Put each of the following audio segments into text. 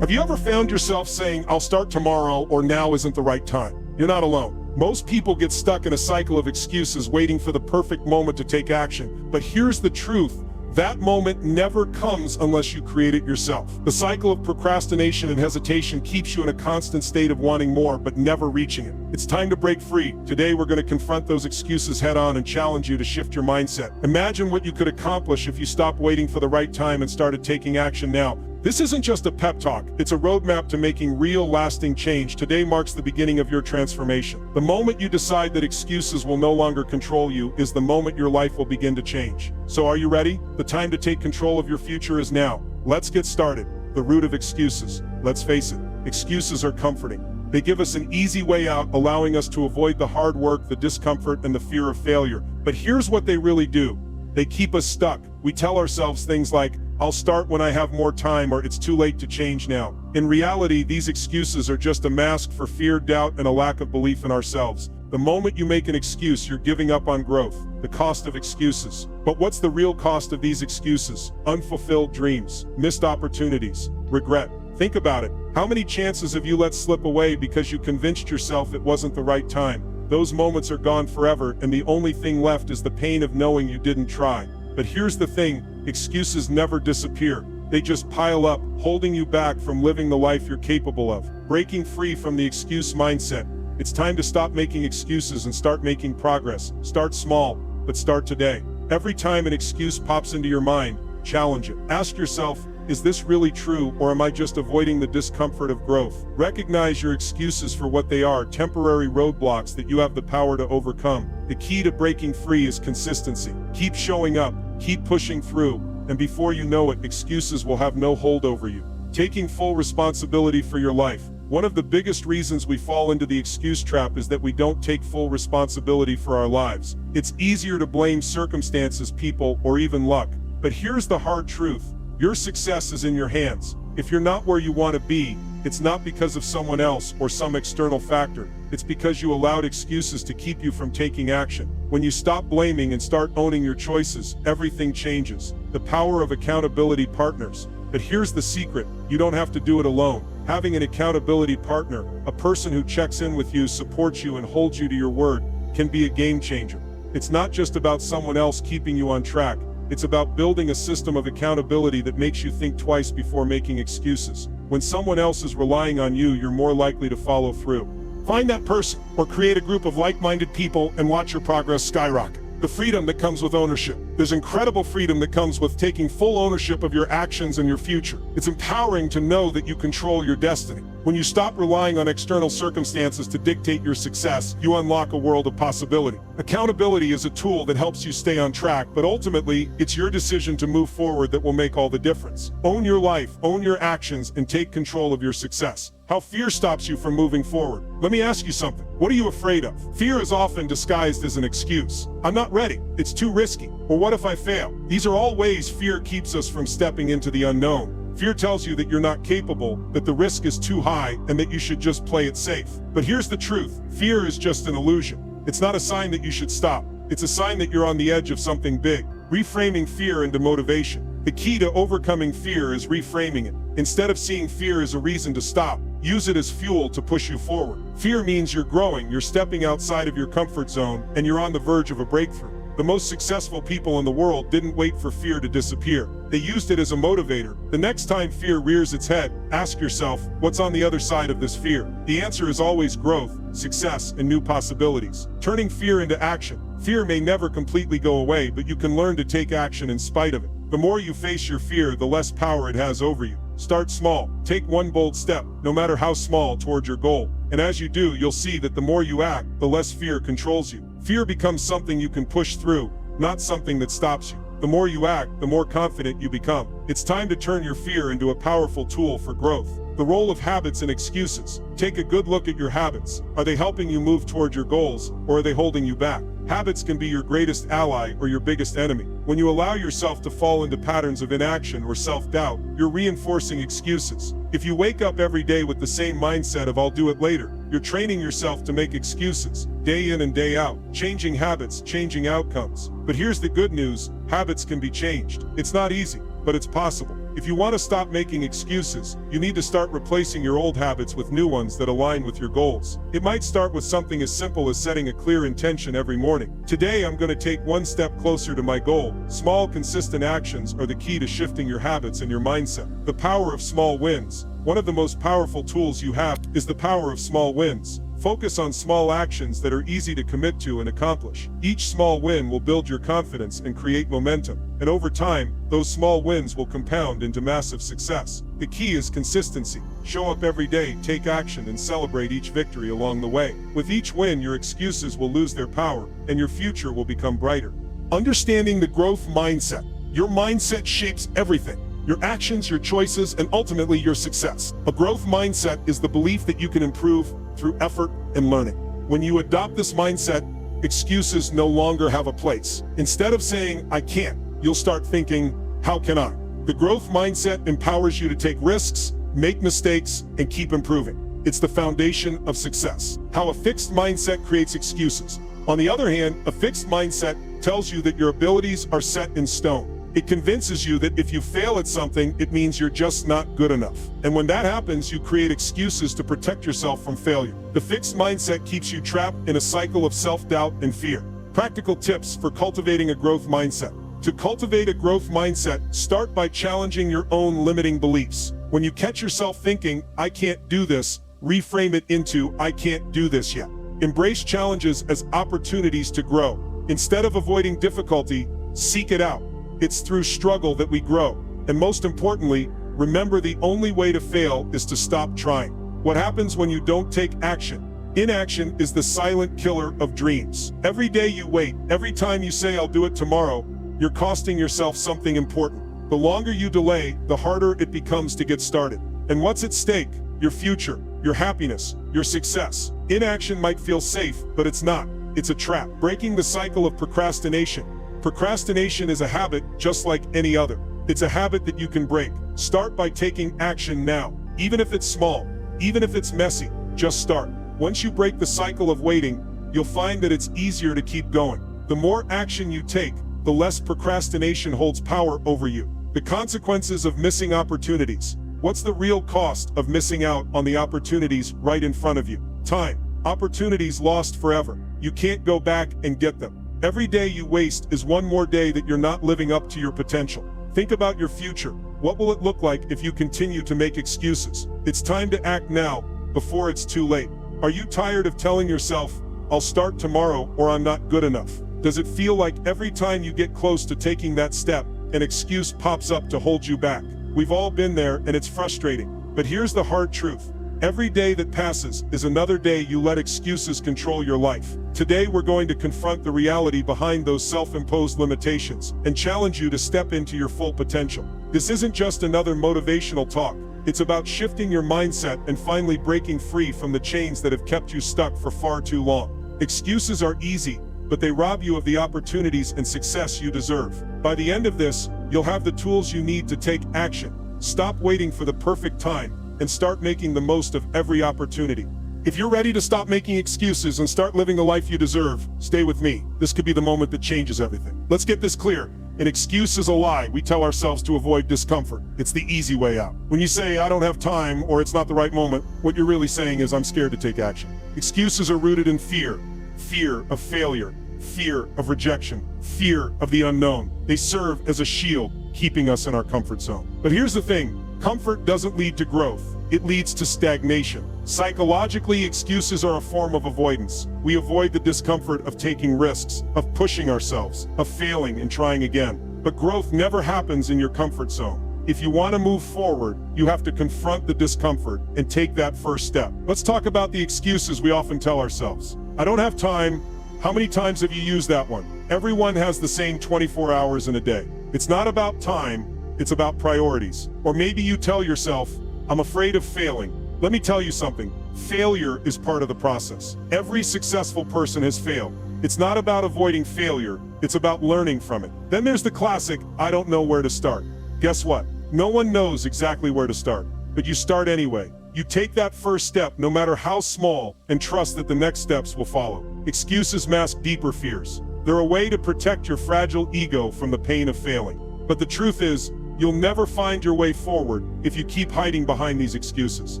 Have you ever found yourself saying, "I'll start tomorrow," or "Now isn't the right time"? You're not alone. Most people get stuck in a cycle of excuses waiting for the perfect moment to take action. But here's the truth. That moment never comes unless you create it yourself. The cycle of procrastination and hesitation keeps you in a constant state of wanting more but never reaching it. It's time to break free. Today we're going to confront those excuses head on and challenge you to shift your mindset. Imagine what you could accomplish if you stopped waiting for the right time and started taking action now. This isn't just a pep talk, it's a roadmap to making real, lasting change. Today marks the beginning of your transformation. The moment you decide that excuses will no longer control you is the moment your life will begin to change. So are you ready? The time to take control of your future is now. Let's get started. The root of excuses. Let's face it, excuses are comforting. They give us an easy way out, allowing us to avoid the hard work, the discomfort, and the fear of failure. But here's what they really do. They keep us stuck. We tell ourselves things like, "I'll start when I have more time," or "It's too late to change now." In reality, these excuses are just a mask for fear, doubt, and a lack of belief in ourselves. The moment you make an excuse, you're giving up on growth. The cost of excuses. But what's the real cost of these excuses? Unfulfilled dreams, missed opportunities, regret. Think about it. How many chances have you let slip away because you convinced yourself it wasn't the right time? Those moments are gone forever, and the only thing left is the pain of knowing you didn't try. But here's the thing, excuses never disappear. They just pile up, holding you back from living the life you're capable of. Breaking free from the excuse mindset. It's time to stop making excuses and start making progress. Start small, but start today. Every time an excuse pops into your mind, challenge it. Ask yourself, is this really true, or am I just avoiding the discomfort of growth? Recognize your excuses for what they are, temporary roadblocks that you have the power to overcome. The key to breaking free is consistency. Keep showing up, keep pushing through, and before you know it, excuses will have no hold over you. Taking full responsibility for your life. One of the biggest reasons we fall into the excuse trap is that we don't take full responsibility for our lives. It's easier to blame circumstances, people, or even luck. But here's the hard truth. Your success is in your hands. If you're not where you want to be, it's not because of someone else or some external factor. It's because you allowed excuses to keep you from taking action. When you stop blaming and start owning your choices, everything changes. The power of accountability partners. But here's the secret, you don't have to do it alone. Having an accountability partner, a person who checks in with you, supports you, and holds you to your word, can be a game changer. It's not just about someone else keeping you on track. It's about building a system of accountability that makes you think twice before making excuses. When someone else is relying on you, you're more likely to follow through. Find that person, or create a group of like-minded people and watch your progress skyrocket. The freedom that comes with ownership. There's incredible freedom that comes with taking full ownership of your actions and your future. It's empowering to know that you control your destiny. When you stop relying on external circumstances to dictate your success, you unlock a world of possibility. Accountability is a tool that helps you stay on track, but ultimately, it's your decision to move forward that will make all the difference. Own your life, own your actions, and take control of your success. How fear stops you from moving forward. Let me ask you something. What are you afraid of? Fear is often disguised as an excuse. I'm not ready. It's too risky. Or what if I fail? These are all ways fear keeps us from stepping into the unknown. Fear tells you that you're not capable, that the risk is too high, and that you should just play it safe. But here's the truth. Fear is just an illusion. It's not a sign that you should stop. It's a sign that you're on the edge of something big. Reframing fear into motivation. The key to overcoming fear is reframing it. Instead of seeing fear as a reason to stop, use it as fuel to push you forward. Fear means you're growing, you're stepping outside of your comfort zone, and you're on the verge of a breakthrough. The most successful people in the world didn't wait for fear to disappear. They used it as a motivator. The next time fear rears its head, ask yourself, what's on the other side of this fear? The answer is always growth, success, and new possibilities. Turning fear into action. Fear may never completely go away, but you can learn to take action in spite of it. The more you face your fear, the less power it has over you. Start small. Take one bold step, no matter how small, toward your goal. And as you do, you'll see that the more you act, the less fear controls you. Fear becomes something you can push through, not something that stops you. The more you act, the more confident you become. It's time to turn your fear into a powerful tool for growth. The role of habits and excuses. Take a good look at your habits. Are they helping you move toward your goals, or are they holding you back? Habits can be your greatest ally or your biggest enemy. When you allow yourself to fall into patterns of inaction or self-doubt, you're reinforcing excuses. If you wake up every day with the same mindset of "I'll do it later," you're training yourself to make excuses, day in and day out. Changing habits, changing outcomes. But here's the good news, habits can be changed. It's not easy, but it's possible. If you want to stop making excuses, you need to start replacing your old habits with new ones that align with your goals. It might start with something as simple as setting a clear intention every morning. Today, I'm going to take one step closer to my goal. Small, consistent actions are the key to shifting your habits and your mindset. The power of small wins. One of the most powerful tools you have is the power of small wins. Focus on small actions that are easy to commit to and accomplish. Each small win will build your confidence and create momentum. And over time, those small wins will compound into massive success. The key is consistency. Show up every day, take action, and celebrate each victory along the way. With each win, your excuses will lose their power, and your future will become brighter. Understanding the growth mindset. Your mindset shapes everything. Your actions, your choices, and ultimately your success. A growth mindset is the belief that you can improve through effort and learning. When you adopt this mindset, excuses no longer have a place. Instead of saying, I can't, you'll start thinking, how can I? The growth mindset empowers you to take risks, make mistakes, and keep improving. It's the foundation of success. How a fixed mindset creates excuses. On the other hand, a fixed mindset tells you that your abilities are set in stone. It convinces you that if you fail at something, it means you're just not good enough. And when that happens, you create excuses to protect yourself from failure. The fixed mindset keeps you trapped in a cycle of self-doubt and fear. Practical tips for cultivating a growth mindset. To cultivate a growth mindset, start by challenging your own limiting beliefs. When you catch yourself thinking, I can't do this, reframe it into, I can't do this yet. Embrace challenges as opportunities to grow. Instead of avoiding difficulty, seek it out. It's through struggle that we grow. And most importantly, remember the only way to fail is to stop trying. What happens when you don't take action? Inaction is the silent killer of dreams. Every day you wait, every time you say I'll do it tomorrow, you're costing yourself something important. The longer you delay, the harder it becomes to get started. And what's at stake? Your future, your happiness, your success. Inaction might feel safe, but it's not. It's a trap. Breaking the cycle of procrastination. Procrastination is a habit just like any other. It's a habit that you can break. Start by taking action now. Even if it's small, even if it's messy, just start. Once you break the cycle of waiting, you'll find that it's easier to keep going. The more action you take, the less procrastination holds power over you. The consequences of missing opportunities. What's the real cost of missing out on the opportunities right in front of you? Time. Opportunities lost forever. You can't go back and get them. Every day you waste is one more day that you're not living up to your potential. Think about your future. What will it look like if you continue to make excuses? It's time to act now, before it's too late. Are you tired of telling yourself, I'll start tomorrow or I'm not good enough? Does it feel like every time you get close to taking that step, an excuse pops up to hold you back? We've all been there and it's frustrating. But here's the hard truth. Every day that passes is another day you let excuses control your life. Today we're going to confront the reality behind those self-imposed limitations and challenge you to step into your full potential. This isn't just another motivational talk. It's about shifting your mindset and finally breaking free from the chains that have kept you stuck for far too long. Excuses are easy, but they rob you of the opportunities and success you deserve. By the end of this, you'll have the tools you need to take action. Stop waiting for the perfect time and start making the most of every opportunity. If you're ready to stop making excuses and start living the life you deserve, stay with me. This could be the moment that changes everything. Let's get this clear. An excuse is a lie we tell ourselves to avoid discomfort. It's the easy way out. When you say, I don't have time, or it's not the right moment, what you're really saying is, I'm scared to take action. Excuses are rooted in fear. Fear of failure, fear of rejection, fear of the unknown. They serve as a shield, keeping us in our comfort zone. But here's the thing. Comfort doesn't lead to growth. It leads to stagnation. Psychologically, excuses are a form of avoidance. We avoid the discomfort of taking risks, of pushing ourselves, of failing and trying again. But growth never happens in your comfort zone. If you want to move forward, you have to confront the discomfort and take that first step. Let's talk about the excuses we often tell ourselves. I don't have time. How many times have you used that one? Everyone has the same 24 hours in a day. It's not about time. It's about priorities. Or maybe you tell yourself, I'm afraid of failing. Let me tell you something. Failure is part of the process. Every successful person has failed. It's not about avoiding failure. It's about learning from it. Then there's the classic, I don't know where to start. Guess what? No one knows exactly where to start, but you start anyway. You take that first step, no matter how small, and trust that the next steps will follow. Excuses mask deeper fears. They're a way to protect your fragile ego from the pain of failing. But the truth is, You'll never find your way forward if you keep hiding behind these excuses.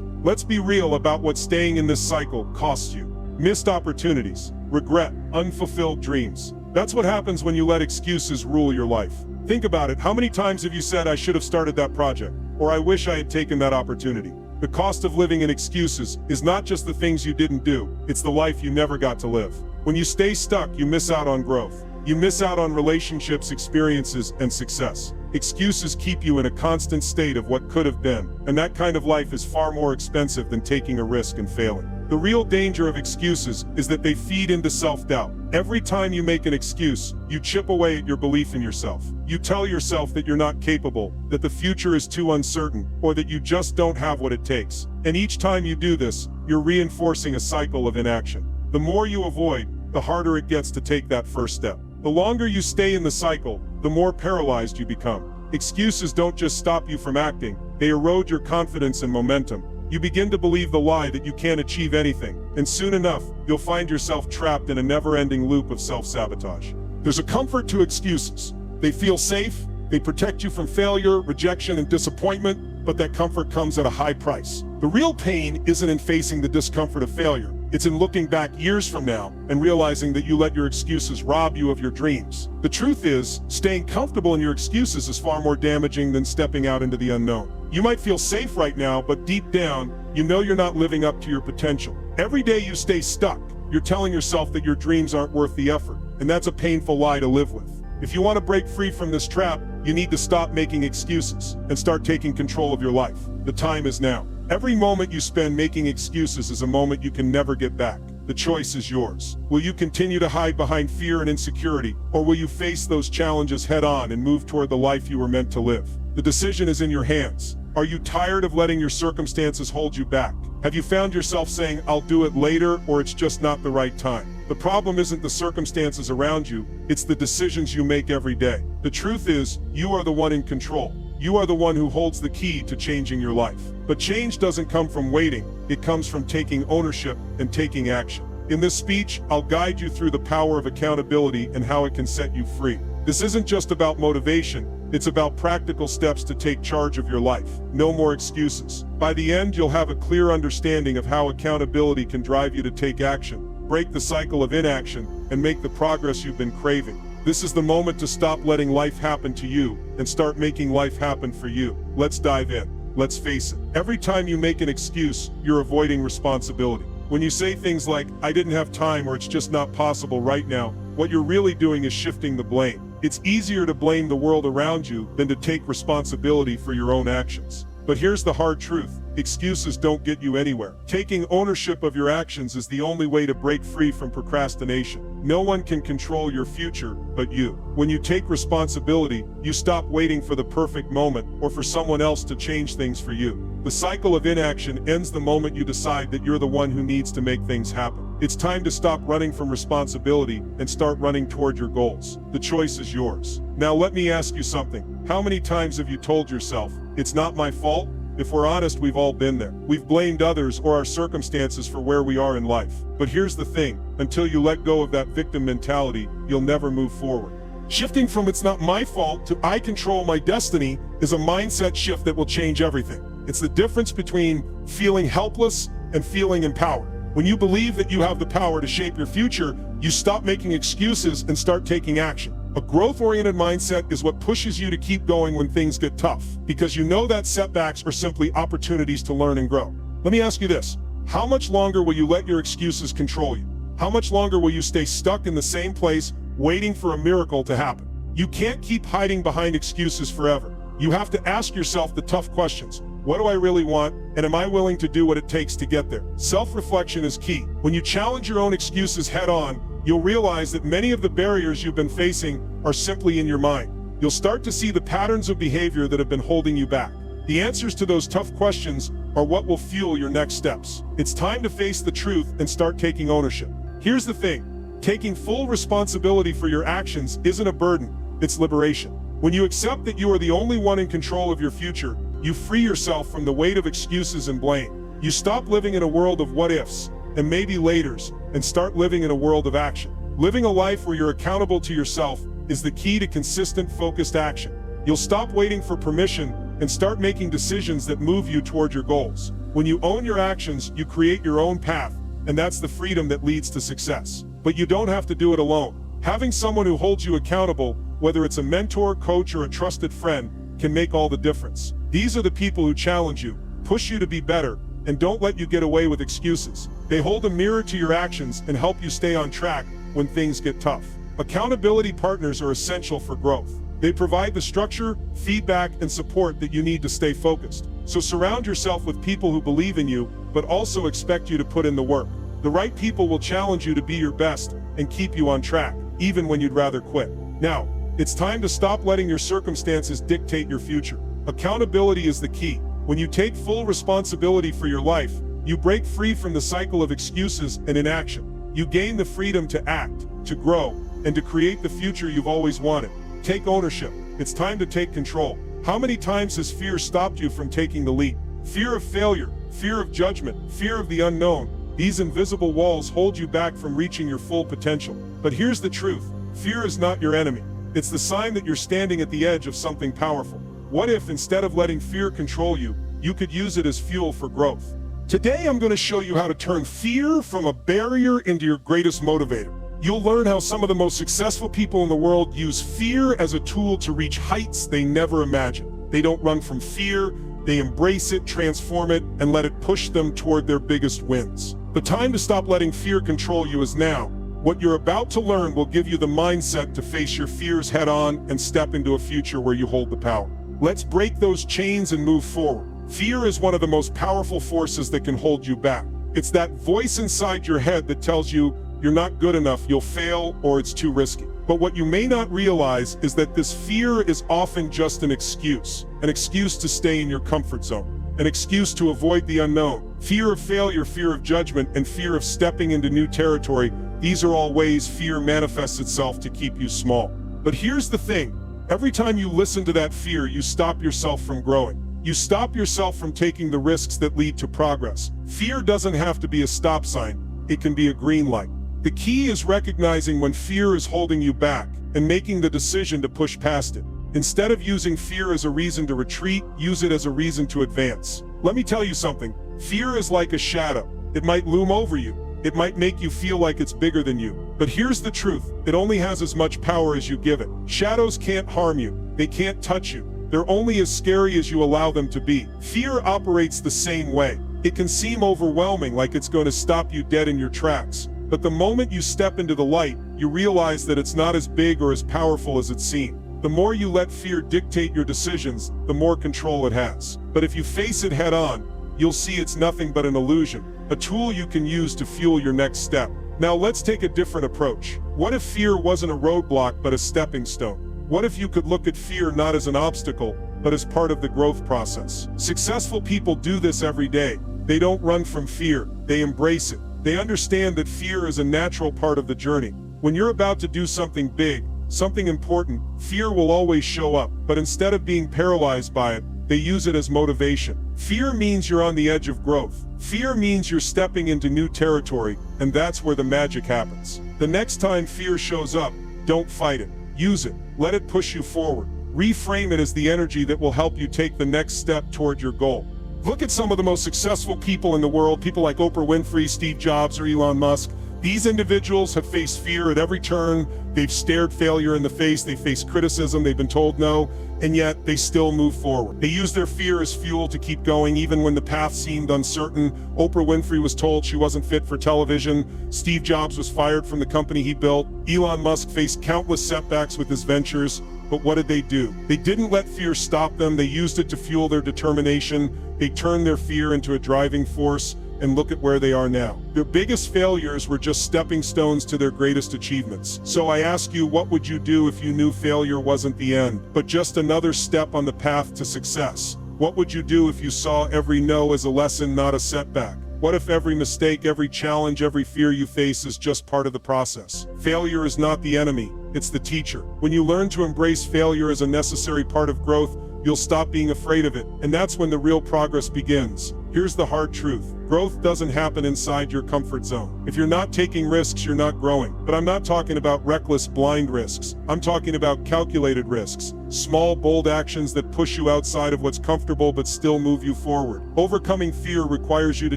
Let's be real about what staying in this cycle costs you. Missed opportunities, regret, unfulfilled dreams. That's what happens when you let excuses rule your life. Think about it. How many times have you said, I should have started that project, or I wish I had taken that opportunity? The cost of living in excuses is not just the things you didn't do, it's the life you never got to live. When you stay stuck, you miss out on growth. You miss out on relationships, experiences, and success. Excuses keep you in a constant state of what could have been, and that kind of life is far more expensive than taking a risk and failing. The real danger of excuses is that they feed into self-doubt. Every time you make an excuse, you chip away at your belief in yourself. You tell yourself that you're not capable, that the future is too uncertain, or that you just don't have what it takes. And each time you do this, you're reinforcing a cycle of inaction. The more you avoid, the harder it gets to take that first step. The longer you stay in the cycle, the more paralyzed you become. Excuses don't just stop you from acting, they erode your confidence and momentum. You begin to believe the lie that you can't achieve anything, and soon enough, you'll find yourself trapped in a never-ending loop of self-sabotage. There's a comfort to excuses. They feel safe, they protect you from failure, rejection, and disappointment, but that comfort comes at a high price. The real pain isn't in facing the discomfort of failure. It's in looking back years from now and realizing that you let your excuses rob you of your dreams. The truth is, staying comfortable in your excuses is far more damaging than stepping out into the unknown. You might feel safe right now, but deep down, you know you're not living up to your potential. Every day you stay stuck, you're telling yourself that your dreams aren't worth the effort, and that's a painful lie to live with. If you want to break free from this trap, you need to stop making excuses and start taking control of your life. The time is now. Every moment you spend making excuses is a moment you can never get back. The choice is yours. Will you continue to hide behind fear and insecurity, or will you face those challenges head on and move toward the life you were meant to live? The decision is in your hands. Are you tired of letting your circumstances hold you back? Have you found yourself saying, I'll do it later, or it's just not the right time? The problem isn't the circumstances around you, it's the decisions you make every day. The truth is, you are the one in control. You are the one who holds the key to changing your life. But change doesn't come from waiting, it comes from taking ownership and taking action. In this speech, I'll guide you through the power of accountability and how it can set you free. This isn't just about motivation, it's about practical steps to take charge of your life. No more excuses. By the end, you'll have a clear understanding of how accountability can drive you to take action, break the cycle of inaction, and make the progress you've been craving. This is the moment to stop letting life happen to you and start making life happen for you. Let's dive in. Let's face it. Every time you make an excuse, you're avoiding responsibility. When you say things like, I didn't have time or it's just not possible right now, what you're really doing is shifting the blame. It's easier to blame the world around you than to take responsibility for your own actions. But here's the hard truth. Excuses don't get you anywhere. Taking ownership of your actions is the only way to break free from procrastination. No one can control your future but you. When you take responsibility, you stop waiting for the perfect moment or for someone else to change things for you. The cycle of inaction ends the moment you decide that you're the one who needs to make things happen. It's time to stop running from responsibility and start running toward your goals. The choice is yours. Now let me ask you something. How many times have you told yourself, it's not my fault? If we're honest, we've all been there. We've blamed others or our circumstances for where we are in life. But here's the thing, until you let go of that victim mentality, you'll never move forward. Shifting from it's not my fault to I control my destiny is a mindset shift that will change everything. It's the difference between feeling helpless and feeling empowered. When you believe that you have the power to shape your future, you stop making excuses and start taking action. A growth-oriented mindset is what pushes you to keep going when things get tough, because you know that setbacks are simply opportunities to learn and grow. Let me ask you this. How much longer will you let your excuses control you? How much longer will you stay stuck in the same place, waiting for a miracle to happen? You can't keep hiding behind excuses forever. You have to ask yourself the tough questions. What do I really want, and am I willing to do what it takes to get there? Self-reflection is key. When you challenge your own excuses head-on, you'll realize that many of the barriers you've been facing are simply in your mind. You'll start to see the patterns of behavior that have been holding you back. The answers to those tough questions are what will fuel your next steps. It's time to face the truth and start taking ownership. Here's the thing. Taking full responsibility for your actions isn't a burden, it's liberation. When you accept that you are the only one in control of your future, you free yourself from the weight of excuses and blame. You stop living in a world of what-ifs and maybe laters and start living in a world of action. Living a life where you're accountable to yourself is the key to consistent, focused action. You'll stop waiting for permission and start making decisions that move you toward your goals. When you own your actions, you create your own path, and that's the freedom that leads to success. But you don't have to do it alone. Having someone who holds you accountable, whether it's a mentor, coach, or a trusted friend, can make all the difference. These are the people who challenge you, push you to be better, and don't let you get away with excuses. They hold a mirror to your actions and help you stay on track when things get tough. Accountability partners are essential for growth. They provide the structure, feedback, and support that you need to stay focused. So surround yourself with people who believe in you, but also expect you to put in the work. The right people will challenge you to be your best and keep you on track, even when you'd rather quit. Now, it's time to stop letting your circumstances dictate your future. Accountability is the key. When you take full responsibility for your life, you break free from the cycle of excuses and inaction. You gain the freedom to act, to grow, and to create the future you've always wanted. Take ownership. It's time to take control. How many times has fear stopped you from taking the leap? Fear of failure, fear of judgment, fear of the unknown. These invisible walls hold you back from reaching your full potential. But here's the truth. Fear is not your enemy. It's the sign that you're standing at the edge of something powerful. What if, instead of letting fear control you, you could use it as fuel for growth? Today, I'm going to show you how to turn fear from a barrier into your greatest motivator. You'll learn how some of the most successful people in the world use fear as a tool to reach heights they never imagined. They don't run from fear, they embrace it, transform it, and let it push them toward their biggest wins. The time to stop letting fear control you is now. What you're about to learn will give you the mindset to face your fears head on and step into a future where you hold the power. Let's break those chains and move forward. Fear is one of the most powerful forces that can hold you back. It's that voice inside your head that tells you you're not good enough, you'll fail, or it's too risky. But what you may not realize is that this fear is often just an excuse to stay in your comfort zone, an excuse to avoid the unknown. Fear of failure, fear of judgment, and fear of stepping into new territory, these are all ways fear manifests itself to keep you small. But here's the thing. Every time you listen to that fear, you stop yourself from growing. You stop yourself from taking the risks that lead to progress. Fear doesn't have to be a stop sign. It can be a green light. The key is recognizing when fear is holding you back and making the decision to push past it. Instead of using fear as a reason to retreat, use it as a reason to advance. Let me tell you something. Fear is like a shadow. It might loom over you. It might make you feel like it's bigger than you. But here's the truth. It only has as much power as you give it. Shadows can't harm you. They can't touch you. They're only as scary as you allow them to be. Fear operates the same way. It can seem overwhelming, like it's going to stop you dead in your tracks. But the moment you step into the light, you realize that it's not as big or as powerful as it seemed. The more you let fear dictate your decisions, the more control it has. But if you face it head on, you'll see it's nothing but an illusion, a tool you can use to fuel your next step. Now let's take a different approach. What if fear wasn't a roadblock but a stepping stone? What if you could look at fear not as an obstacle, but as part of the growth process? Successful people do this every day. They don't run from fear, they embrace it. They understand that fear is a natural part of the journey. When you're about to do something big, something important, fear will always show up, but instead of being paralyzed by it, they use it as motivation. Fear means you're on the edge of growth. Fear means you're stepping into new territory, and that's where the magic happens. The next time fear shows up, don't fight it. Use it. Let it push you forward. Reframe it as the energy that will help you take the next step toward your goal. Look at some of the most successful people in the world, people like Oprah Winfrey, Steve Jobs, or Elon Musk. These individuals have faced fear at every turn. They've stared failure in the face. They faced criticism. They've been told no, and yet they still move forward. They use their fear as fuel to keep going, even when the path seemed uncertain. Oprah Winfrey was told she wasn't fit for television. Steve Jobs was fired from the company he built. Elon Musk faced countless setbacks with his ventures. But what did they do? They didn't let fear stop them. They used it to fuel their determination. They turned their fear into a driving force, and look at where they are now. Their biggest failures were just stepping stones to their greatest achievements. So I ask you, what would you do if you knew failure wasn't the end, but just another step on the path to success? What would you do if you saw every no as a lesson, not a setback? What if every mistake, every challenge, every fear you face is just part of the process? Failure is not the enemy, it's the teacher. When you learn to embrace failure as a necessary part of growth, you'll stop being afraid of it, and that's when the real progress begins. Here's the hard truth. Growth doesn't happen inside your comfort zone. If you're not taking risks, you're not growing. But I'm not talking about reckless, blind risks. I'm talking about calculated risks. Small, bold actions that push you outside of what's comfortable but still move you forward. Overcoming fear requires you to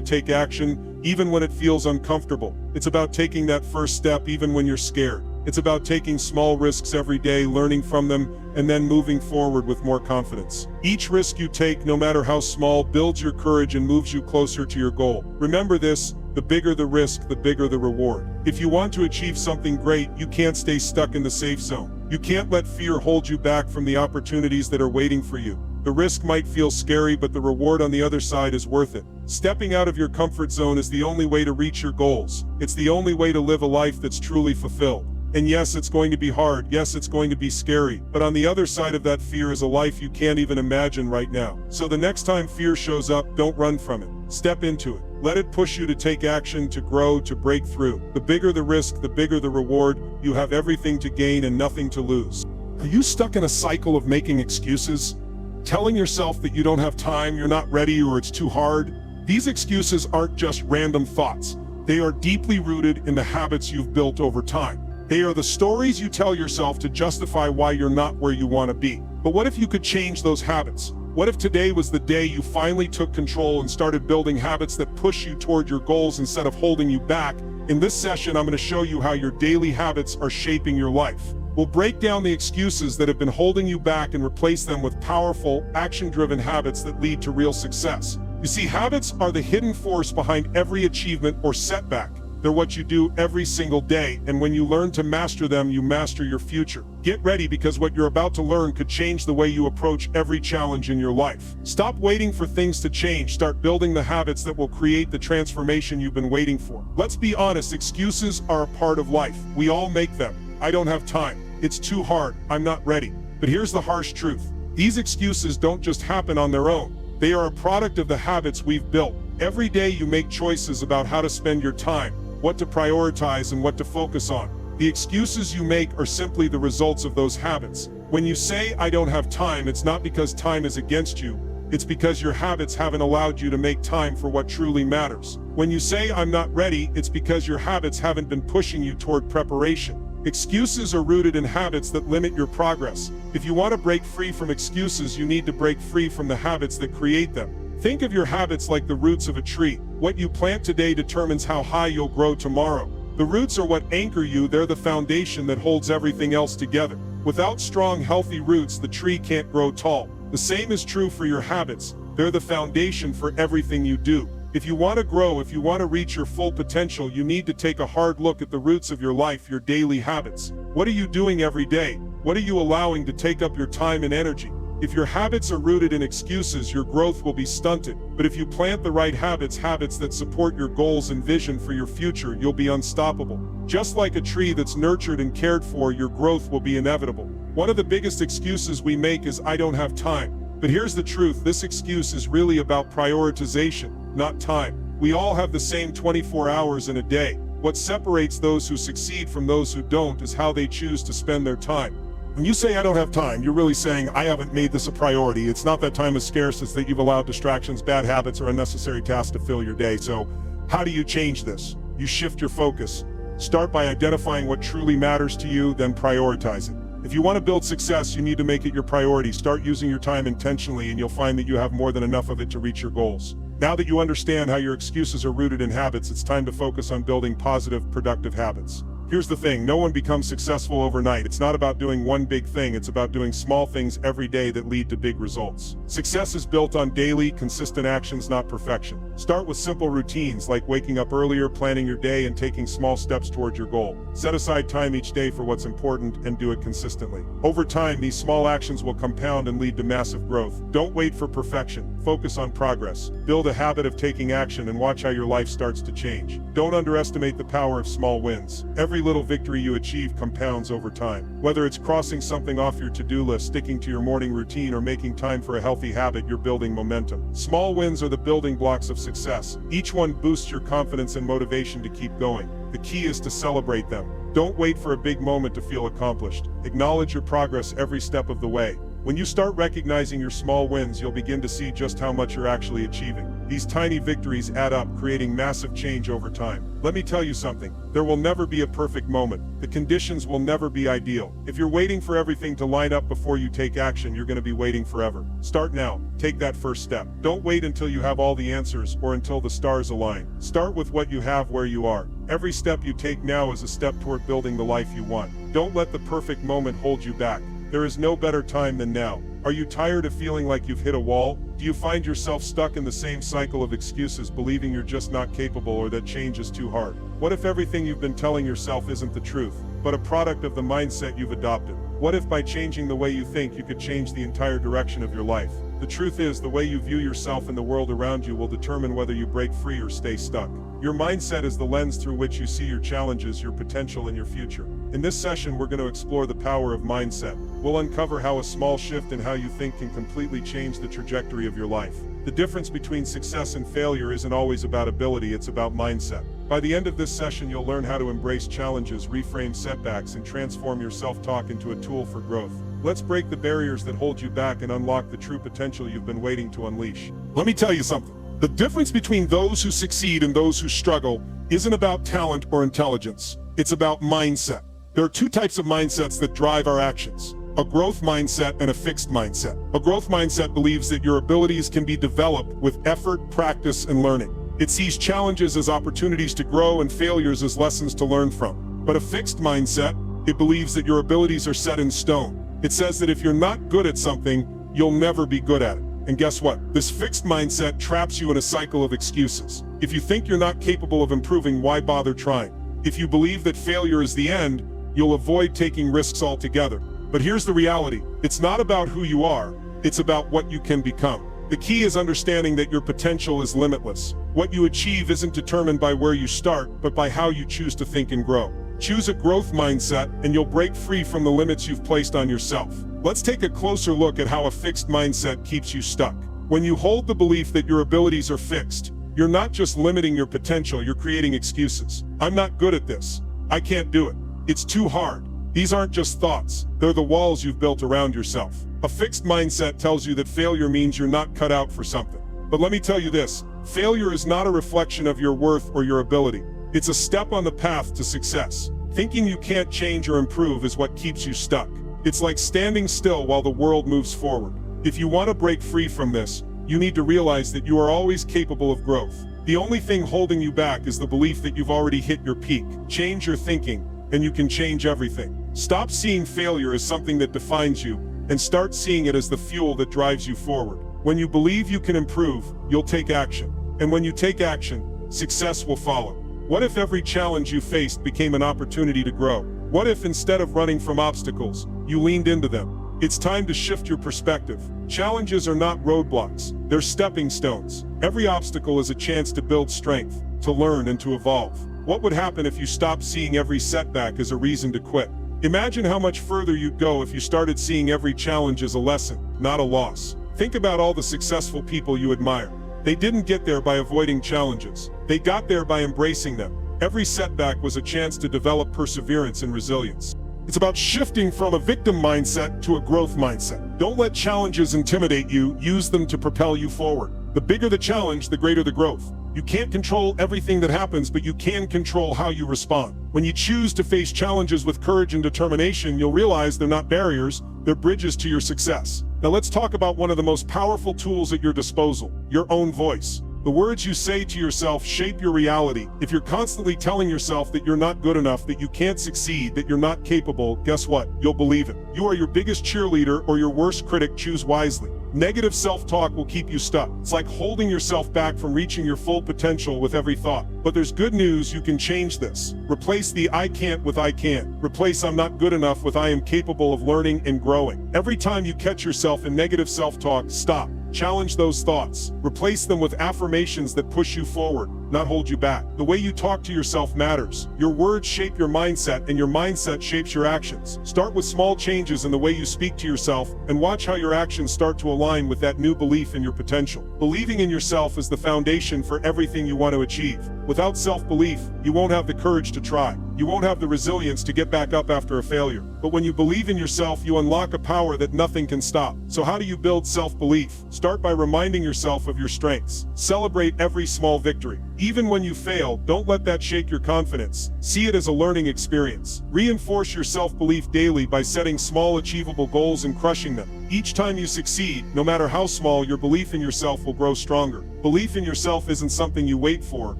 take action, even when it feels uncomfortable. It's about taking that first step even when you're scared. It's about taking small risks every day, learning from them, and then moving forward with more confidence. Each risk you take, no matter how small, builds your courage and moves you closer to your goal. Remember this, the bigger the risk, the bigger the reward. If you want to achieve something great, you can't stay stuck in the safe zone. You can't let fear hold you back from the opportunities that are waiting for you. The risk might feel scary, but the reward on the other side is worth it. Stepping out of your comfort zone is the only way to reach your goals. It's the only way to live a life that's truly fulfilled. And yes, it's going to be hard. Yes, it's going to be scary. But on the other side of that fear is a life you can't even imagine right now. So the next time fear shows up, don't run from it. Step into it. Let it push you to take action, to grow, to break through. The bigger the risk, the bigger the reward. You have everything to gain and nothing to lose. Are you stuck in a cycle of making excuses? Telling yourself that you don't have time, you're not ready, or it's too hard? These excuses aren't just random thoughts. They are deeply rooted in the habits you've built over time. They are the stories you tell yourself to justify why you're not where you want to be. But what if you could change those habits? What if today was the day you finally took control and started building habits that push you toward your goals instead of holding you back? In this session, I'm going to show you how your daily habits are shaping your life. We'll break down the excuses that have been holding you back and replace them with powerful, action-driven habits that lead to real success. You see, habits are the hidden force behind every achievement or setback. They're what you do every single day, and when you learn to master them, you master your future. Get ready, because what you're about to learn could change the way you approach every challenge in your life. Stop waiting for things to change. Start building the habits that will create the transformation you've been waiting for. Let's be honest, excuses are a part of life. We all make them. I don't have time. It's too hard. I'm not ready. But here's the harsh truth. These excuses don't just happen on their own. They are a product of the habits we've built. Every day you make choices about how to spend your time, what to prioritize, and what to focus on. The excuses you make are simply the results of those habits. When you say, I don't have time, it's not because time is against you. It's because your habits haven't allowed you to make time for what truly matters. When you say, I'm not ready, it's because your habits haven't been pushing you toward preparation. Excuses are rooted in habits that limit your progress. If you want to break free from excuses, you need to break free from the habits that create them. Think of your habits like the roots of a tree. What you plant today determines how high you'll grow tomorrow. The roots are what anchor you. They're the foundation that holds everything else together. Without strong, healthy roots, the tree can't grow tall. The same is true for your habits. They're the foundation for everything you do. If you want to grow, if you want to reach your full potential, you need to take a hard look at the roots of your life, your daily habits. What are you doing every day? What are you allowing to take up your time and energy? If your habits are rooted in excuses, your growth will be stunted. But if you plant the right habits that support your goals and vision for your future, you'll be unstoppable. Just like a tree that's nurtured and cared for, your growth will be inevitable. One of the biggest excuses we make is, I don't have time. But here's the truth, this excuse is really about prioritization, not time. We all have the same 24 hours in a day. What separates those who succeed from those who don't is how they choose to spend their time. When you say I don't have time, you're really saying I haven't made this a priority. It's not that time is scarce, it's that you've allowed distractions, bad habits, or unnecessary tasks to fill your day. So how do you change this? You shift your focus. Start by identifying what truly matters to you, then prioritize it. If you want to build success, you need to make it your priority. Start using your time intentionally, and you'll find that you have more than enough of it to reach your goals. Now that you understand how your excuses are rooted in habits, it's time to focus on building positive, productive habits. Here's the thing, no one becomes successful overnight. It's not about doing one big thing, it's about doing small things every day that lead to big results. Success is built on daily, consistent actions, not perfection. Start with simple routines like waking up earlier, planning your day, and taking small steps towards your goal. Set aside time each day for what's important and do it consistently. Over time, these small actions will compound and lead to massive growth. Don't wait for perfection. Focus on progress. Build a habit of taking action and watch how your life starts to change. Don't underestimate the power of small wins. Every little victory you achieve compounds over time. Whether it's crossing something off your to-do list, sticking to your morning routine, or making time for a healthy habit, you're building momentum. Small wins are the building blocks of success. Each one boosts your confidence and motivation to keep going. The key is to celebrate them. Don't wait for a big moment to feel accomplished. Acknowledge your progress every step of the way. When you start recognizing your small wins, you'll begin to see just how much you're actually achieving. These tiny victories add up, creating massive change over time. Let me tell you something, there will never be a perfect moment. The conditions will never be ideal. If you're waiting for everything to line up before you take action, you're going to be waiting forever. Start now. Take that first step. Don't wait until you have all the answers or until the stars align. Start with what you have where you are. Every step you take now is a step toward building the life you want. Don't let the perfect moment hold you back. There is no better time than now. Are you tired of feeling like you've hit a wall? Do you find yourself stuck in the same cycle of excuses, believing you're just not capable or that change is too hard? What if everything you've been telling yourself isn't the truth, but a product of the mindset you've adopted? What if by changing the way you think, you could change the entire direction of your life? The truth is, the way you view yourself and the world around you will determine whether you break free or stay stuck. Your mindset is the lens through which you see your challenges, your potential, and your future. In this session, we're going to explore the power of mindset. We'll uncover how a small shift in how you think can completely change the trajectory of your life. The difference between success and failure isn't always about ability, it's about mindset. By the end of this session, you'll learn how to embrace challenges, reframe setbacks, and transform your self-talk into a tool for growth. Let's break the barriers that hold you back and unlock the true potential you've been waiting to unleash. Let me tell you something. The difference between those who succeed and those who struggle isn't about talent or intelligence. It's about mindset. There are two types of mindsets that drive our actions: a growth mindset and a fixed mindset. A growth mindset believes that your abilities can be developed with effort, practice, and learning. It sees challenges as opportunities to grow and failures as lessons to learn from. But a fixed mindset, it believes that your abilities are set in stone. It says that if you're not good at something, you'll never be good at it. And guess what? This fixed mindset traps you in a cycle of excuses. If you think you're not capable of improving, why bother trying? If you believe that failure is the end, you'll avoid taking risks altogether. But here's the reality. It's not about who you are, it's about what you can become. The key is understanding that your potential is limitless. What you achieve isn't determined by where you start, but by how you choose to think and grow. Choose a growth mindset, and you'll break free from the limits you've placed on yourself. Let's take a closer look at how a fixed mindset keeps you stuck. When you hold the belief that your abilities are fixed, you're not just limiting your potential, you're creating excuses. I'm not good at this. I can't do it. It's too hard. These aren't just thoughts, they're the walls you've built around yourself. A fixed mindset tells you that failure means you're not cut out for something. But let me tell you this, failure is not a reflection of your worth or your ability. It's a step on the path to success. Thinking you can't change or improve is what keeps you stuck. It's like standing still while the world moves forward. If you want to break free from this, you need to realize that you are always capable of growth. The only thing holding you back is the belief that you've already hit your peak. Change your thinking, and you can change everything. Stop seeing failure as something that defines you, and start seeing it as the fuel that drives you forward. When you believe you can improve, you'll take action. And when you take action, success will follow. What if every challenge you faced became an opportunity to grow? What if instead of running from obstacles, you leaned into them? It's time to shift your perspective. Challenges are not roadblocks, they're stepping stones. Every obstacle is a chance to build strength, to learn, and to evolve. What would happen if you stopped seeing every setback as a reason to quit? Imagine how much further you'd go if you started seeing every challenge as a lesson, not a loss. Think about all the successful people you admire. They didn't get there by avoiding challenges. They got there by embracing them. Every setback was a chance to develop perseverance and resilience. It's about shifting from a victim mindset to a growth mindset. Don't let challenges intimidate you, use them to propel you forward. The bigger the challenge, the greater the growth. You can't control everything that happens, but you can control how you respond. When you choose to face challenges with courage and determination, you'll realize they're not barriers, they're bridges to your success. Now let's talk about one of the most powerful tools at your disposal, your own voice. The words you say to yourself shape your reality. If you're constantly telling yourself that you're not good enough, that you can't succeed, that you're not capable, guess what? You'll believe it. You are your biggest cheerleader or your worst critic. Choose wisely. Negative self-talk will keep you stuck. It's like holding yourself back from reaching your full potential with every thought. But there's good news, you can change this. Replace the I can't with I can. Replace I'm not good enough with I am capable of learning and growing. Every time you catch yourself in negative self-talk, stop. Challenge those thoughts. Replace them with affirmations that push you forward, not hold you back. The way you talk to yourself matters. Your words shape your mindset, and your mindset shapes your actions. Start with small changes in the way you speak to yourself, and watch how your actions start to align with that new belief in your potential. Believing in yourself is the foundation for everything you want to achieve. Without self-belief, you won't have the courage to try. You won't have the resilience to get back up after a failure. But when you believe in yourself, you unlock a power that nothing can stop. So how do you build self-belief? Start by reminding yourself of your strengths. Celebrate every small victory. Even when you fail, don't let that shake your confidence. See it as a learning experience. Reinforce your self-belief daily by setting small, achievable goals and crushing them. Each time you succeed, no matter how small, your belief in yourself will grow stronger. Belief in yourself isn't something you wait for,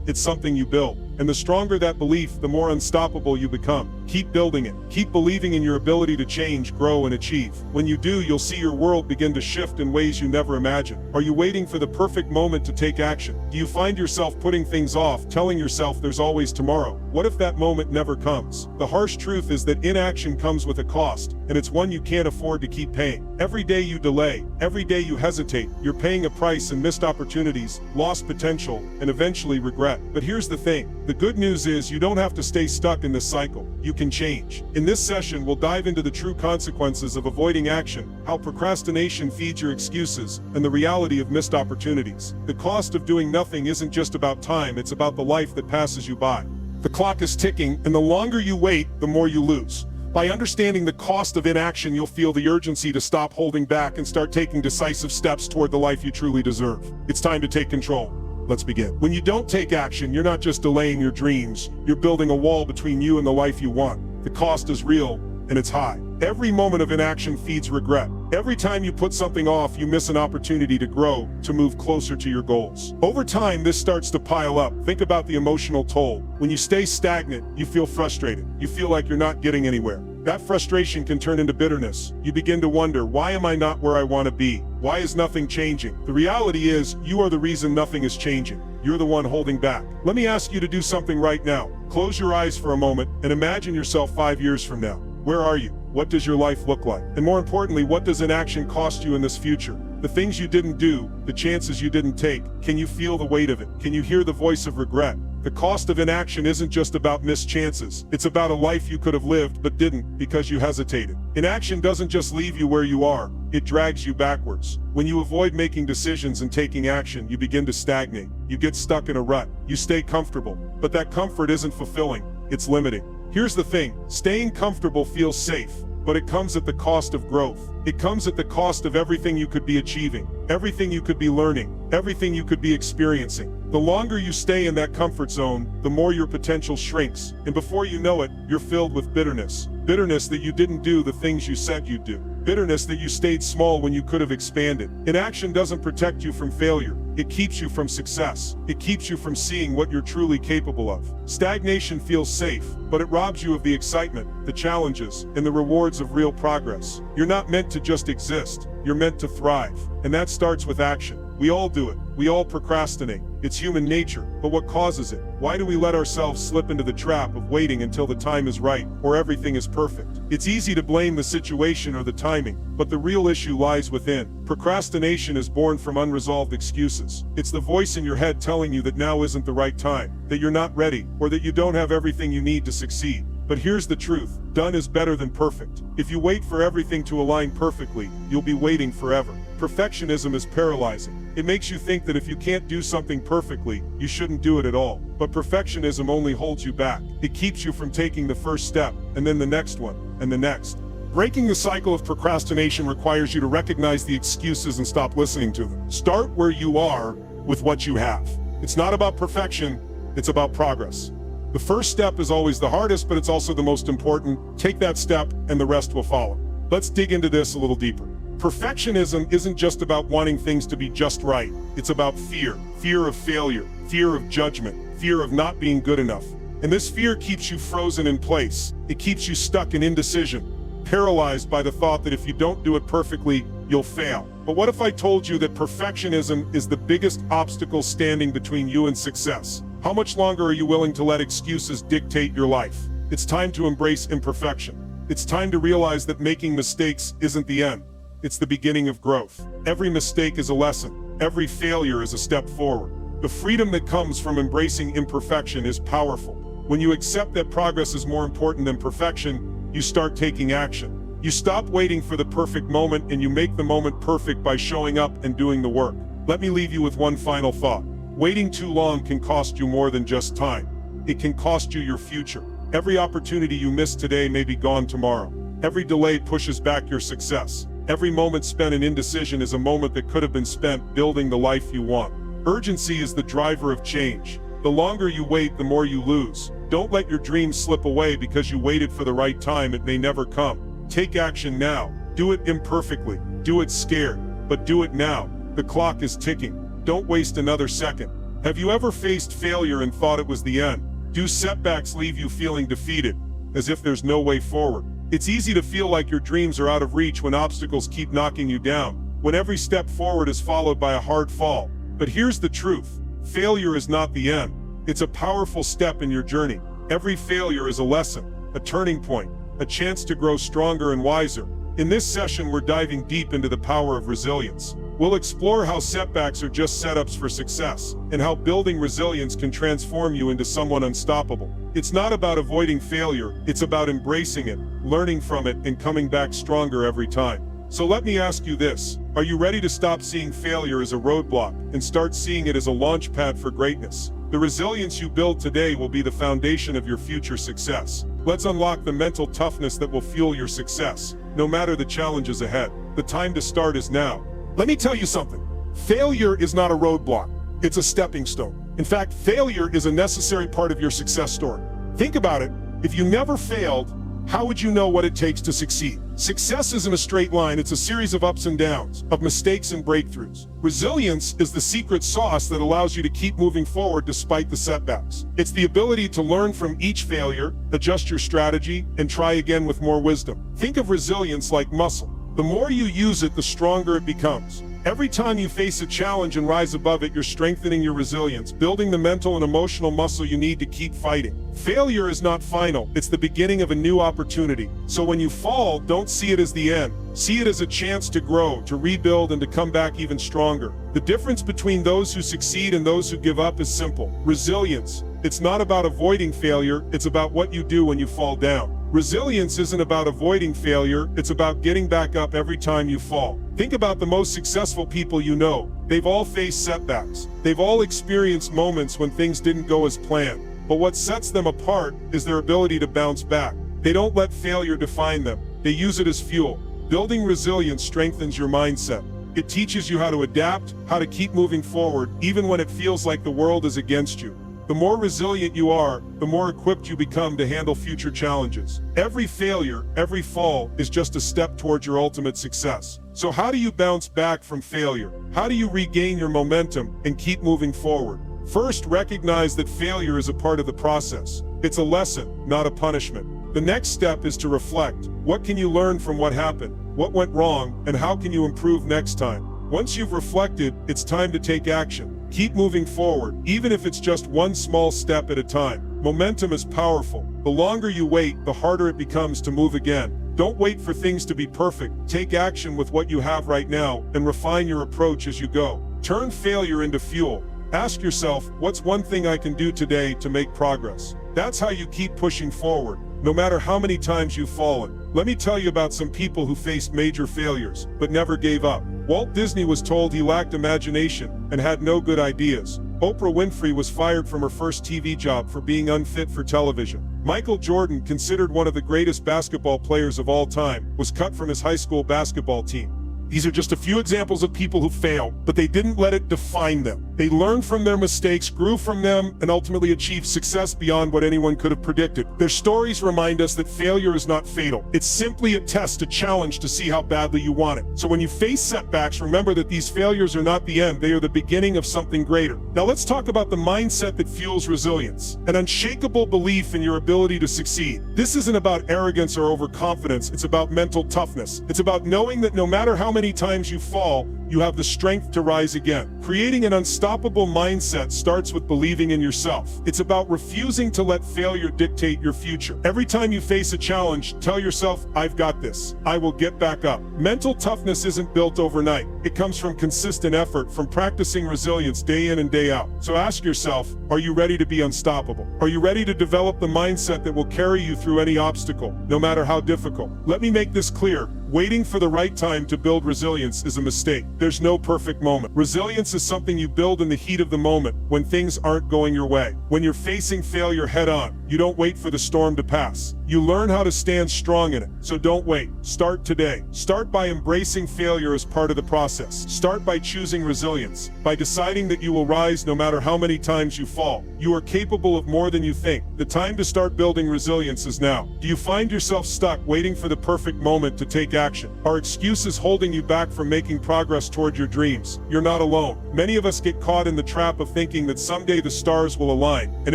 it's something you build. And the stronger that belief, the more unstoppable you become. Keep building it. Keep believing in your ability to change, grow, and achieve. When you do, you'll see your world begin to shift in ways you never imagined. Are you waiting for the perfect moment to take action? Do you find yourself putting things off, telling yourself there's always tomorrow? What if that moment never comes? The harsh truth is that inaction comes with a cost, and it's one you can't afford to keep paying. Every day you delay, every day you hesitate, you're paying a price in missed opportunities, lost potential, and eventually regret. But here's the thing. The good news is you don't have to stay stuck in this cycle. You can change. In this session, we'll dive into the true consequences of avoiding action, how procrastination feeds your excuses, and the reality of missed opportunities. The cost of doing nothing isn't just about time, it's about the life that passes you by. The clock is ticking, and the longer you wait, the more you lose. By understanding the cost of inaction, you'll feel the urgency to stop holding back and start taking decisive steps toward the life you truly deserve. It's time to take control. Let's begin. When you don't take action, you're not just delaying your dreams, you're building a wall between you and the life you want. The cost is real, and it's high. Every moment of inaction feeds regret. Every time you put something off, you miss an opportunity to grow, to move closer to your goals. Over time, this starts to pile up. Think about the emotional toll. When you stay stagnant, you feel frustrated. You feel like you're not getting anywhere. That frustration can turn into bitterness. You begin to wonder, why am I not where I want to be? Why is nothing changing? The reality is, you are the reason nothing is changing. You're the one holding back. Let me ask you to do something right now. Close your eyes for a moment and imagine yourself 5 years from now. Where are you? What does your life look like? And more importantly, what does inaction cost you in this future? The things you didn't do, the chances you didn't take. Can you feel the weight of it? Can you hear the voice of regret? The cost of inaction isn't just about missed chances. It's about a life you could have lived but didn't because you hesitated. Inaction doesn't just leave you where you are, it drags you backwards. When you avoid making decisions and taking action, you begin to stagnate. You get stuck in a rut. You stay comfortable. But that comfort isn't fulfilling, it's limiting. Here's the thing, staying comfortable feels safe, but it comes at the cost of growth. It comes at the cost of everything you could be achieving, everything you could be learning, everything you could be experiencing. The longer you stay in that comfort zone, the more your potential shrinks. And before you know it, you're filled with bitterness. Bitterness that you didn't do the things you said you'd do. Bitterness that you stayed small when you could have expanded. Inaction doesn't protect you from failure. It keeps you from success. It keeps you from seeing what you're truly capable of. Stagnation feels safe, but it robs you of the excitement, the challenges, and the rewards of real progress. You're not meant to just exist. You're meant to thrive. And that starts with action. We all do it. We all procrastinate. It's human nature. But what causes it? Why do we let ourselves slip into the trap of waiting until the time is right, or everything is perfect? It's easy to blame the situation or the timing, but the real issue lies within. Procrastination is born from unresolved excuses. It's the voice in your head telling you that now isn't the right time, that you're not ready, or that you don't have everything you need to succeed. But here's the truth, done is better than perfect. If you wait for everything to align perfectly, you'll be waiting forever. Perfectionism is paralyzing. It makes you think that if you can't do something perfectly, you shouldn't do it at all. But perfectionism only holds you back. It keeps you from taking the first step, and then the next one, and the next. Breaking the cycle of procrastination requires you to recognize the excuses and stop listening to them. Start where you are with what you have. It's not about perfection, it's about progress. The first step is always the hardest, but it's also the most important. Take that step, and the rest will follow. Let's dig into this a little deeper. Perfectionism isn't just about wanting things to be just right. It's about fear. Fear of failure, fear of judgment, fear of not being good enough. And this fear keeps you frozen in place. It keeps you stuck in indecision, paralyzed by the thought that if you don't do it perfectly, you'll fail. But what if I told you that perfectionism is the biggest obstacle standing between you and success? How much longer are you willing to let excuses dictate your life? It's time to embrace imperfection. It's time to realize that making mistakes isn't the end. It's the beginning of growth. Every mistake is a lesson. Every failure is a step forward. The freedom that comes from embracing imperfection is powerful. When you accept that progress is more important than perfection, you start taking action. You stop waiting for the perfect moment and you make the moment perfect by showing up and doing the work. Let me leave you with one final thought. Waiting too long can cost you more than just time. It can cost you your future. Every opportunity you miss today may be gone tomorrow. Every delay pushes back your success. Every moment spent in indecision is a moment that could have been spent building the life you want. Urgency is the driver of change. The longer you wait, the more you lose. Don't let your dreams slip away because you waited for the right time. It may never come. Take action now. Do it imperfectly. Do it scared. But do it now. The clock is ticking. Don't waste another second. Have you ever faced failure and thought it was the end? Do setbacks leave you feeling defeated, as if there's no way forward? It's easy to feel like your dreams are out of reach when obstacles keep knocking you down, when every step forward is followed by a hard fall. But here's the truth. Failure is not the end. It's a powerful step in your journey. Every failure is a lesson, a turning point, a chance to grow stronger and wiser. In this session, we're diving deep into the power of resilience. We'll explore how setbacks are just setups for success, and how building resilience can transform you into someone unstoppable. It's not about avoiding failure, it's about embracing it, learning from it, and coming back stronger every time. So let me ask you this. Are you ready to stop seeing failure as a roadblock and start seeing it as a launch pad for greatness? The resilience you build today will be the foundation of your future success. Let's unlock the mental toughness that will fuel your success, no matter the challenges ahead. The time to start is now. Let me tell you something. Failure is not a roadblock. It's a stepping stone. In fact, failure is a necessary part of your success story. Think about it. If you never failed, how would you know what it takes to succeed? Success isn't a straight line. It's a series of ups and downs, of mistakes and breakthroughs. Resilience is the secret sauce that allows you to keep moving forward despite the setbacks. It's the ability to learn from each failure, adjust your strategy, and try again with more wisdom. Think of resilience like muscle. The more you use it, the stronger it becomes. Every time you face a challenge and rise above it, you're strengthening your resilience, building the mental and emotional muscle you need to keep fighting. Failure is not final, it's the beginning of a new opportunity. So when you fall, don't see it as the end. See it as a chance to grow, to rebuild, and to come back even stronger. The difference between those who succeed and those who give up is simple. Resilience. It's not about avoiding failure, it's about what you do when you fall down. Resilience isn't about avoiding failure, it's about getting back up every time you fall. Think about the most successful people you know. They've all faced setbacks. They've all experienced moments when things didn't go as planned. But what sets them apart is their ability to bounce back. They don't let failure define them. They use it as fuel. Building resilience strengthens your mindset. It teaches you how to adapt, how to keep moving forward, even when it feels like the world is against you. The more resilient you are, the more equipped you become to handle future challenges. Every failure, every fall, is just a step towards your ultimate success. So how do you bounce back from failure? How do you regain your momentum and keep moving forward? First, recognize that failure is a part of the process. It's a lesson, not a punishment. The next step is to reflect. What can you learn from what happened? What went wrong? And how can you improve next time? Once you've reflected, it's time to take action. Keep moving forward, even if it's just one small step at a time. Momentum is powerful. The longer you wait, the harder it becomes to move again. Don't wait for things to be perfect. Take action with what you have right now and refine your approach as you go. Turn failure into fuel. Ask yourself, what's one thing I can do today to make progress? That's how you keep pushing forward, no matter how many times you've fallen. Let me tell you about some people who faced major failures, but never gave up. Walt Disney was told he lacked imagination and had no good ideas. Oprah Winfrey was fired from her first TV job for being unfit for television. Michael Jordan, considered one of the greatest basketball players of all time, was cut from his high school basketball team. These are just a few examples of people who failed, but they didn't let it define them. They learned from their mistakes, grew from them, and ultimately achieved success beyond what anyone could have predicted. Their stories remind us that failure is not fatal. It's simply a test, a challenge to see how badly you want it. So when you face setbacks, remember that these failures are not the end, they are the beginning of something greater. Now let's talk about the mindset that fuels resilience, an unshakable belief in your ability to succeed. This isn't about arrogance or overconfidence, it's about mental toughness. It's about knowing that no matter how many times you fall, you have the strength to rise again. Creating an unstoppable mindset starts with believing in yourself. It's about refusing to let failure dictate your future. Every time you face a challenge, tell yourself, I've got this. I will get back up. Mental toughness isn't built overnight. It comes from consistent effort, from practicing resilience day in and day out. So ask yourself, are you ready to be unstoppable? Are you ready to develop the mindset that will carry you through any obstacle, no matter how difficult? Let me make this clear. Waiting for the right time to build resilience is a mistake. There's no perfect moment. Resilience is something you build in the heat of the moment, when things aren't going your way, when you're facing failure head on. You don't wait for the storm to pass. You learn how to stand strong in it. So don't wait. Start today. Start by embracing failure as part of the process. Start by choosing resilience, by deciding that you will rise no matter how many times you fall. You are capable of more than you think. The time to start building resilience is now. Do you find yourself stuck waiting for the perfect moment to take action? Are excuses holding you back from making progress toward your dreams? You're not alone. Many of us get caught in the trap of thinking that someday the stars will align and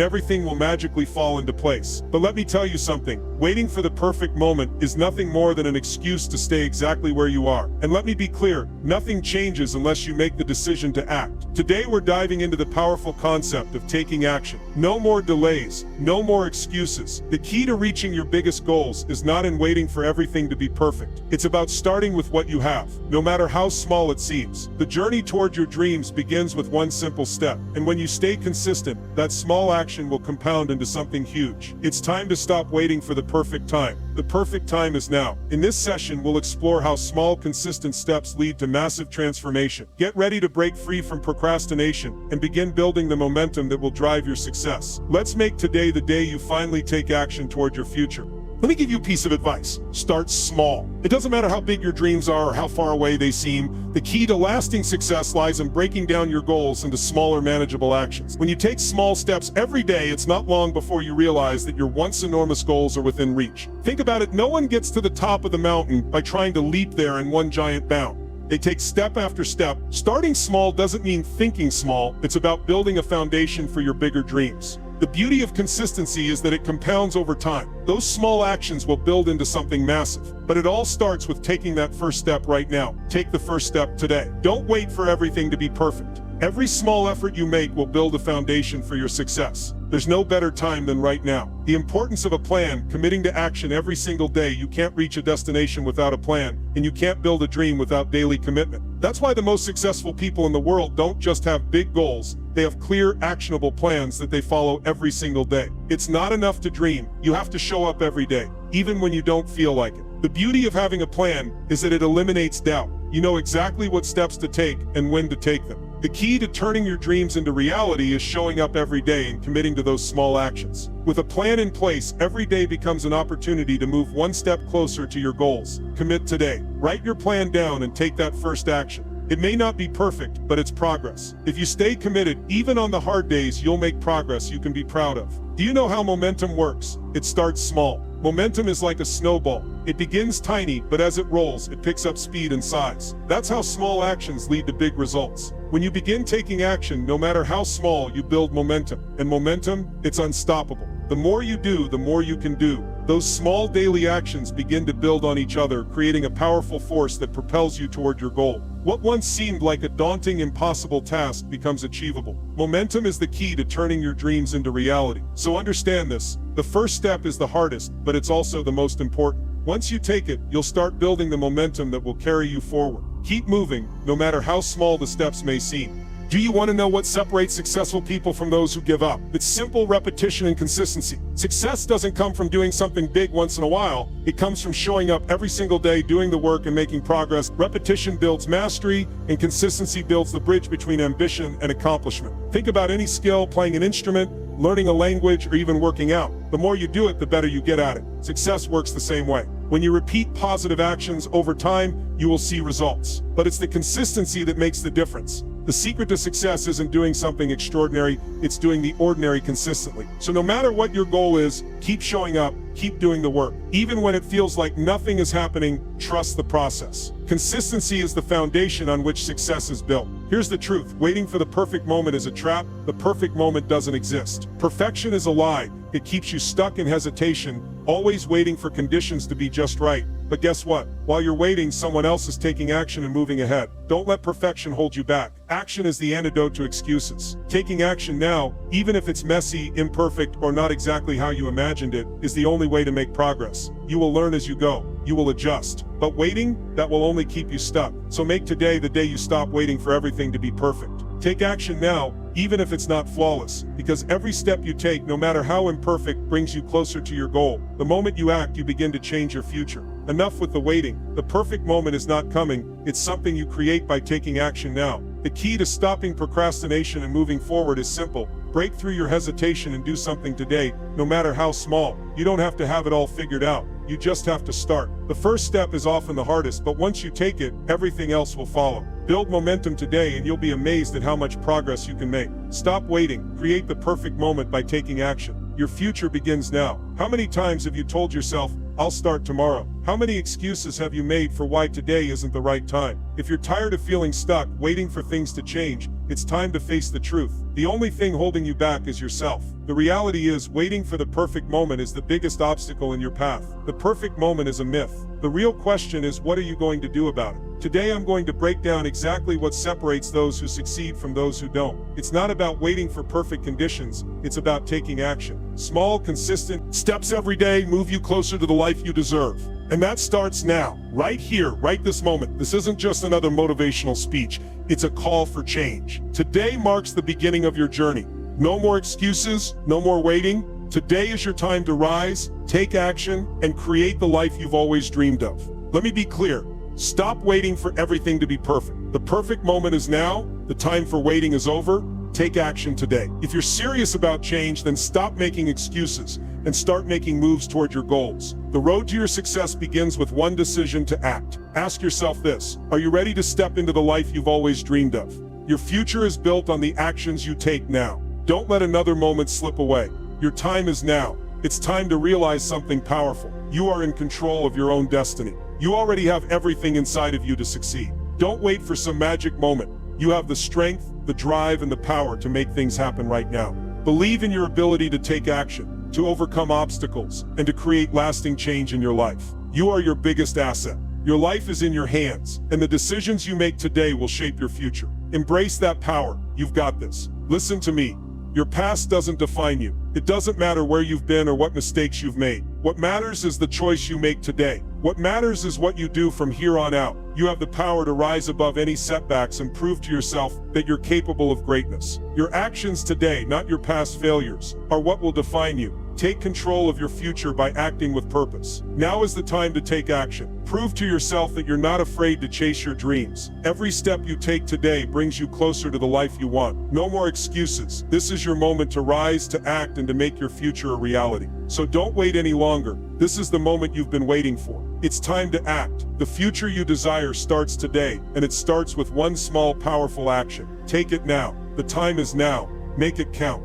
everything will magically fall into place. But let me tell you something. Waiting for the perfect moment is nothing more than an excuse to stay exactly where you are. And let me be clear, nothing changes unless you make the decision to act. Today we're diving into the powerful concept of taking action. No more delays, no more excuses. The key to reaching your biggest goals is not in waiting for everything to be perfect. It's about starting with what you have, no matter how small it seems. The journey toward your dreams begins with one simple step, and when you stay consistent, that small action will compound into something huge. It's time to stop waiting for the perfect time. The perfect time is now. In this session, we'll explore how small, consistent steps lead to massive transformation. Get ready to break free from procrastination and begin building the momentum that will drive your success. Let's make today the day you finally take action toward your future. Let me give you a piece of advice. Start small. It doesn't matter how big your dreams are or how far away they seem. The key to lasting success lies in breaking down your goals into smaller, manageable actions. When you take small steps every day, it's not long before you realize that your once enormous goals are within reach. Think about it. No one gets to the top of the mountain by trying to leap there in one giant bound. They take step after step. Starting small doesn't mean thinking small. It's about building a foundation for your bigger dreams. The beauty of consistency is that it compounds over time. Those small actions will build into something massive. But it all starts with taking that first step right now. Take the first step today. Don't wait for everything to be perfect. Every small effort you make will build a foundation for your success. There's no better time than right now. The importance of a plan, committing to action every single day. You can't reach a destination without a plan, and you can't build a dream without daily commitment. That's why the most successful people in the world don't just have big goals. They have clear, actionable plans that they follow every single day. It's not enough to dream. You have to show up every day, even when you don't feel like it. The beauty of having a plan is that it eliminates doubt. You know exactly what steps to take and when to take them. The key to turning your dreams into reality is showing up every day and committing to those small actions. With a plan in place, every day becomes an opportunity to move one step closer to your goals. Commit today. Write your plan down and take that first action. It may not be perfect, but it's progress. If you stay committed, even on the hard days, you'll make progress you can be proud of. Do you know how momentum works? It starts small. Momentum is like a snowball. It begins tiny, but as it rolls, it picks up speed and size. That's how small actions lead to big results. When you begin taking action, no matter how small, you build momentum. And momentum, it's unstoppable. The more you do, the more you can do. Those small daily actions begin to build on each other, creating a powerful force that propels you toward your goal. What once seemed like a daunting, impossible task becomes achievable. Momentum is the key to turning your dreams into reality. So understand this. The first step is the hardest, but it's also the most important. Once you take it, you'll start building the momentum that will carry you forward. Keep moving, no matter how small the steps may seem. Do you want to know what separates successful people from those who give up? It's simple repetition and consistency. Success doesn't come from doing something big once in a while. It comes from showing up every single day, doing the work and making progress. Repetition builds mastery, and consistency builds the bridge between ambition and accomplishment. Think about any skill, playing an instrument, learning a language, or even working out. The more you do it, the better you get at it. Success works the same way. When you repeat positive actions over time, you will see results. But it's the consistency that makes the difference. The secret to success isn't doing something extraordinary, it's doing the ordinary consistently. So no matter what your goal is, keep showing up, keep doing the work. Even when it feels like nothing is happening, trust the process. Consistency is the foundation on which success is built. Here's the truth. Waiting for the perfect moment is a trap. The perfect moment doesn't exist. Perfection is a lie. It keeps you stuck in hesitation, always waiting for conditions to be just right. But guess what? While you're waiting, someone else is taking action and moving ahead. Don't let perfection hold you back. Action is the antidote to excuses. Taking action now, even if it's messy, imperfect, or not exactly how you imagined it, is the only way to make progress. You will learn as you go. You will adjust. But waiting, that will only keep you stuck. So make today the day you stop waiting for everything to be perfect. Take action now, even if it's not flawless, because every step you take, no matter how imperfect, brings you closer to your goal. The moment you act, you begin to change your future. Enough with the waiting. The perfect moment is not coming. It's something you create by taking action now. The key to stopping procrastination and moving forward is simple. Break through your hesitation and do something today, no matter how small. You don't have to have it all figured out. You just have to start. The first step is often the hardest, but once you take it, everything else will follow. Build momentum today and you'll be amazed at how much progress you can make. Stop waiting. Create the perfect moment by taking action. Your future begins now. How many times have you told yourself, I'll start tomorrow? How many excuses have you made for why today isn't the right time? If you're tired of feeling stuck, waiting for things to change, it's time to face the truth. The only thing holding you back is yourself. The reality is, waiting for the perfect moment is the biggest obstacle in your path. The perfect moment is a myth. The real question is, what are you going to do about it? Today I'm going to break down exactly what separates those who succeed from those who don't. It's not about waiting for perfect conditions, it's about taking action. Small, consistent steps every day move you closer to the life you deserve. And that starts now, right here, right this moment. This isn't just another motivational speech, it's a call for change. Today marks the beginning of your journey. No more excuses, no more waiting. Today is your time to rise, take action, and create the life you've always dreamed of. Let me be clear. Stop waiting for everything to be perfect. The perfect moment is now. The time for waiting is over. Take action today. If you're serious about change, then stop making excuses and start making moves toward your goals. The road to your success begins with one decision to act. Ask yourself this: are you ready to step into the life you've always dreamed of? Your future is built on the actions you take now. Don't let another moment slip away. Your time is now. It's time to realize something powerful. You are in control of your own destiny. You already have everything inside of you to succeed. Don't wait for some magic moment. You have the strength, the drive, and the power to make things happen right now. Believe in your ability to take action, to overcome obstacles, and to create lasting change in your life. You are your biggest asset. Your life is in your hands, and the decisions you make today will shape your future. Embrace that power. You've got this. Listen to me. Your past doesn't define you. It doesn't matter where you've been or what mistakes you've made. What matters is the choice you make today. What matters is what you do from here on out. You have the power to rise above any setbacks and prove to yourself that you're capable of greatness. Your actions today, not your past failures, are what will define you. Take control of your future by acting with purpose. Now is the time to take action. Prove to yourself that you're not afraid to chase your dreams. Every step you take today brings you closer to the life you want. No more excuses. This is your moment to rise, to act, and to make your future a reality. So don't wait any longer. This is the moment you've been waiting for. It's time to act. The future you desire starts today, and it starts with one small, powerful action. Take it now. The time is now. Make it count.